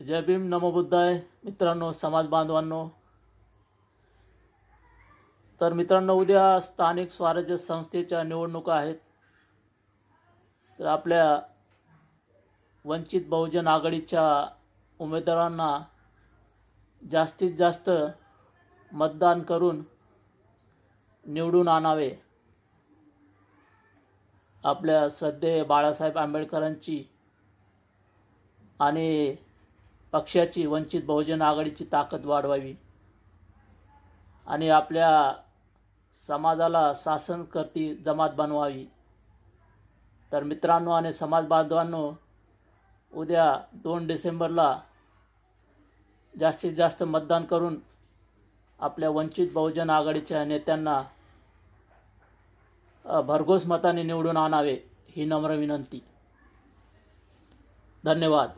जय भीम, नमो बुद्धाय. मित्रांनो, समाज बांधवांनो, तर मित्रांनो, उद्या स्थानिक स्वराज्य संस्थेच्या निवडणुका आहेत. तर आपल्या वंचित बहुजन आघाडीच्या उमेदवारांना जास्तीत जास्त मतदान करून निवडून आणावे. आपल्या श्रद्धेय बाळासाहेब आंबेडकरांची आणि पक्षाची वंचित बहुजन आघाडीची ताकद वाढवावी आणि आपल्या समाजाला शासनकर्ती जमात बनवावी. तर मित्रांनो आणि समाज बांधवांनो, उद्या 2 डिसेंबरला जास्तीत जास्त मतदान करून आपल्या वंचित बहुजन आघाडीच्या नेत्यांना भरघोस मताने निवडून आणावे ही नम्र विनंती. धन्यवाद.